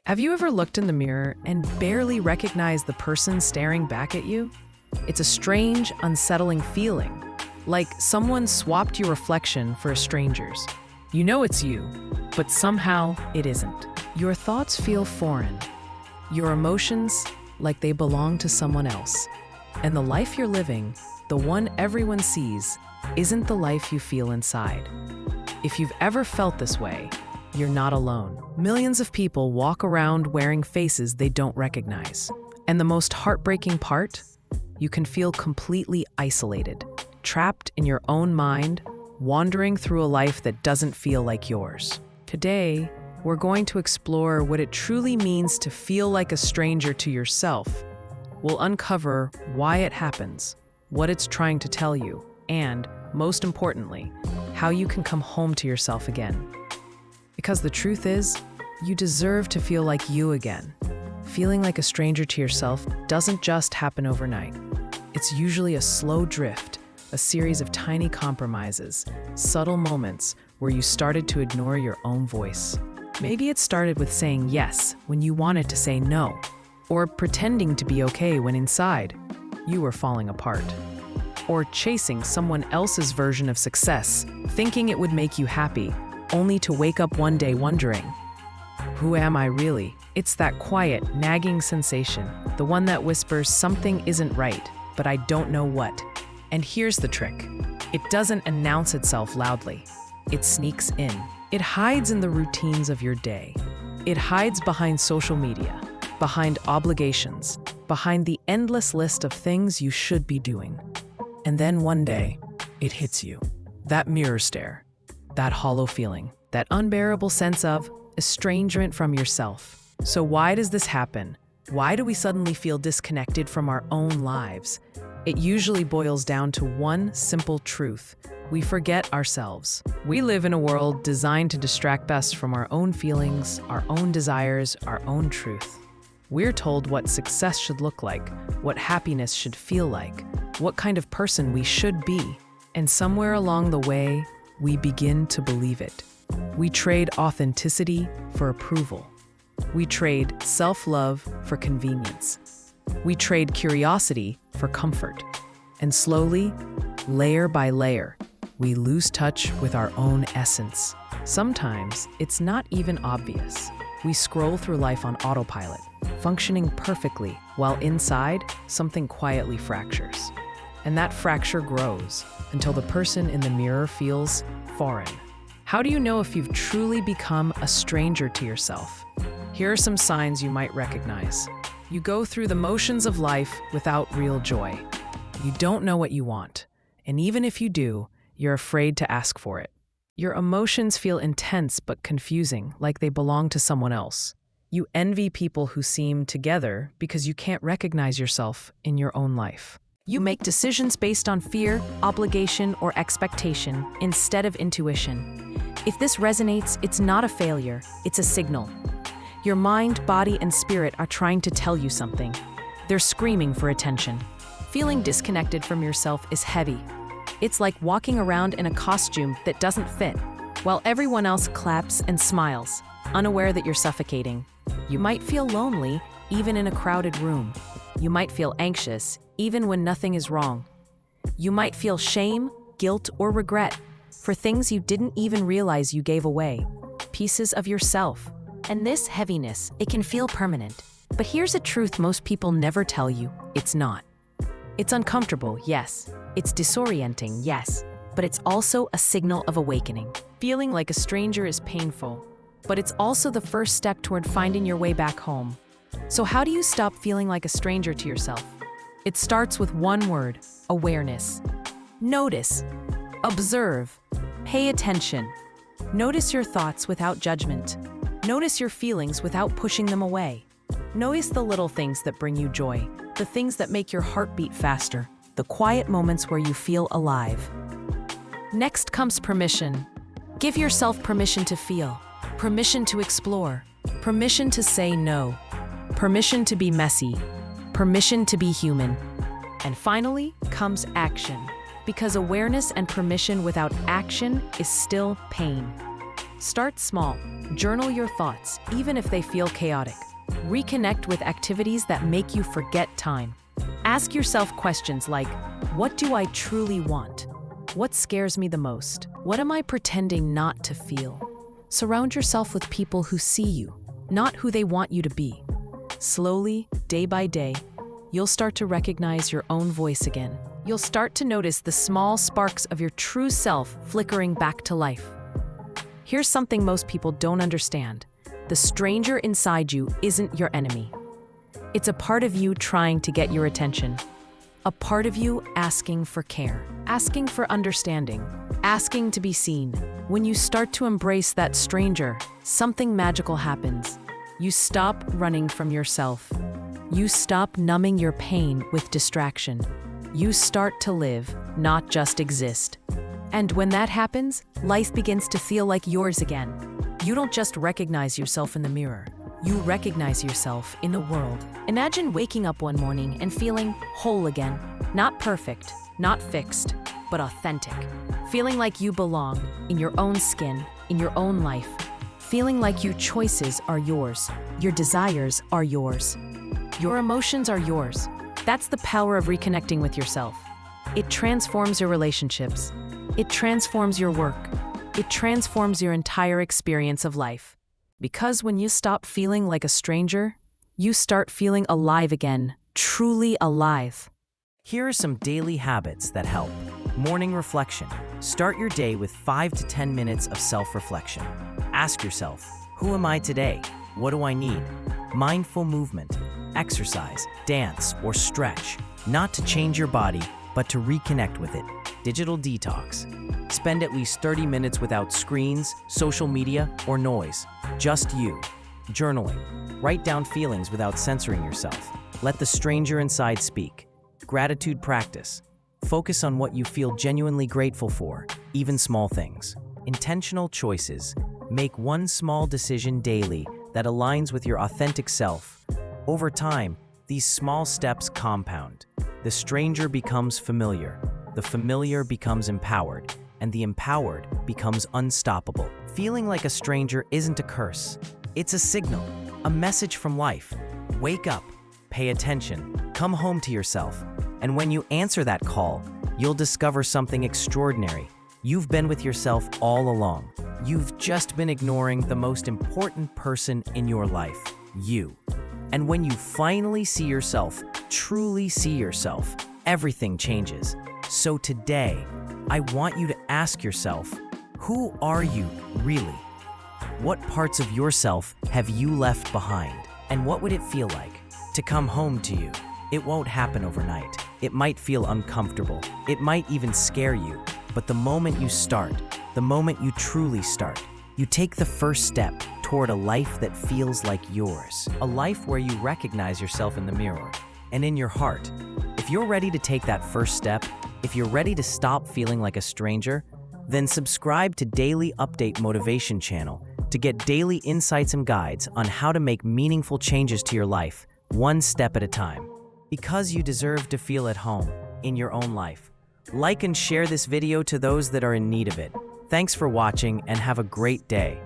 Have you ever looked in the mirror and barely recognized the person staring back at you? It's a strange, unsettling feeling, like someone swapped your reflection for a stranger's. You know it's you, but somehow it isn't. Your thoughts feel foreign, your emotions like they belong to someone else. And the life you're living, the one everyone sees, isn't the life you feel inside. If you've ever felt this way, you're not alone. Millions of people walk around wearing faces they don't recognize. And the most heartbreaking part? You can feel completely isolated, trapped in your own mind, wandering through a life that doesn't feel like yours. Today, we're going to explore what it truly means to feel like a stranger to yourself. We'll uncover why it happens, what it's trying to tell you, and, most importantly, how you can come home to yourself again. Because the truth is, you deserve to feel like you again. Feeling like a stranger to yourself doesn't just happen overnight. It's usually a slow drift, a series of tiny compromises, subtle moments where you started to ignore your own voice. Maybe it started with saying yes when you wanted to say no, or pretending to be okay when inside you were falling apart. Or chasing someone else's version of success, thinking it would make you happy, only to wake up one day wondering, who am I really? It's that quiet, nagging sensation, the one that whispers something isn't right, but I don't know what. And here's the trick. It doesn't announce itself loudly. It sneaks in. It hides in the routines of your day. It hides behind social media, behind obligations, behind the endless list of things you should be doing. And then one day, it hits you. That mirror stare, that hollow feeling, that unbearable sense of estrangement from yourself. So why does this happen? Why do we suddenly feel disconnected from our own lives? It usually boils down to one simple truth. We forget ourselves. We live in a world designed to distract us from our own feelings, our own desires, our own truth. We're told what success should look like, what happiness should feel like, what kind of person we should be. And somewhere along the way, we begin to believe it. We trade authenticity for approval. We trade self-love for convenience. We trade curiosity for comfort. And slowly, layer by layer, we lose touch with our own essence. Sometimes it's not even obvious. We scroll through life on autopilot, functioning perfectly, while inside, something quietly fractures. And that fracture grows until the person in the mirror feels foreign. How do you know if you've truly become a stranger to yourself? Here are some signs you might recognize. You go through the motions of life without real joy. You don't know what you want, and even if you do, you're afraid to ask for it. Your emotions feel intense but confusing, like they belong to someone else. You envy people who seem together because you can't recognize yourself in your own life. You make decisions based on fear, obligation, or expectation instead of intuition. If this resonates, it's not a failure, it's a signal. Your mind, body, and spirit are trying to tell you something. They're screaming for attention. Feeling disconnected from yourself is heavy. It's like walking around in a costume that doesn't fit, while everyone else claps and smiles, unaware that you're suffocating. You might feel lonely, even in a crowded room. You might feel anxious, even when nothing is wrong. You might feel shame, guilt, or regret for things you didn't even realize you gave away, pieces of yourself. And this heaviness, it can feel permanent. But here's a truth most people never tell you: it's not. It's uncomfortable, yes. It's disorienting, yes. But it's also a signal of awakening. Feeling like a stranger is painful, but it's also the first step toward finding your way back home. So how do you stop feeling like a stranger to yourself? It starts with one word: awareness. Notice, observe, pay attention. Notice your thoughts without judgment. Notice your feelings without pushing them away. Notice the little things that bring you joy, the things that make your heart beat faster, the quiet moments where you feel alive. Next comes permission. Give yourself permission to feel, permission to explore, permission to say no, permission to be messy, permission to be human. And finally comes action, because awareness and permission without action is still pain. Start small. Journal your thoughts, even if they feel chaotic. Reconnect with activities that make you forget time. Ask yourself questions like, what do I truly want? What scares me the most? What am I pretending not to feel? Surround yourself with people who see you, not who they want you to be. Slowly, day by day, you'll start to recognize your own voice again. You'll start to notice the small sparks of your true self flickering back to life. Here's something most people don't understand. The stranger inside you isn't your enemy. It's a part of you trying to get your attention. A part of you asking for care, asking for understanding, asking to be seen. When you start to embrace that stranger, something magical happens. You stop running from yourself. You stop numbing your pain with distraction. You start to live, not just exist. And when that happens, life begins to feel like yours again. You don't just recognize yourself in the mirror. You recognize yourself in the world. Imagine waking up one morning and feeling whole again. Not perfect, not fixed, but authentic. Feeling like you belong in your own skin, in your own life. Feeling like your choices are yours. Your desires are yours. Your emotions are yours. That's the power of reconnecting with yourself. It transforms your relationships. It transforms your work. It transforms your entire experience of life. Because when you stop feeling like a stranger, you start feeling alive again, truly alive. Here are some daily habits that help. Morning reflection. Start your day with 5 to 10 minutes of self-reflection. Ask yourself, who am I today? What do I need? Mindful movement. Exercise, dance, or stretch. Not to change your body, but to reconnect with it. Digital detox. Spend at least 30 minutes without screens, social media, or noise. Just you. Journaling. Write down feelings without censoring yourself. Let the stranger inside speak. Gratitude practice. Focus on what you feel genuinely grateful for, even small things. Intentional choices. Make one small decision daily that aligns with your authentic self. Over time, these small steps compound. The stranger becomes familiar. The familiar becomes empowered. And the empowered becomes unstoppable. Feeling like a stranger isn't a curse. It's a signal, a message from life. Wake up, pay attention, come home to yourself. And when you answer that call, you'll discover something extraordinary. You've been with yourself all along. You've just been ignoring the most important person in your life, you. And when you finally see yourself, truly see yourself, everything changes. So today, I want you to ask yourself, who are you really? What parts of yourself have you left behind? And what would it feel like to come home to you? It won't happen overnight. It might feel uncomfortable. It might even scare you. But the moment you start, the moment you truly start, you take the first step toward a life that feels like yours. A life where you recognize yourself in the mirror and in your heart. If you're ready to take that first step, if you're ready to stop feeling like a stranger, then subscribe to Daily Update Motivation channel to get daily insights and guides on how to make meaningful changes to your life, one step at a time. Because you deserve to feel at home in your own life. Like and share this video to those that are in need of it. Thanks for watching and have a great day.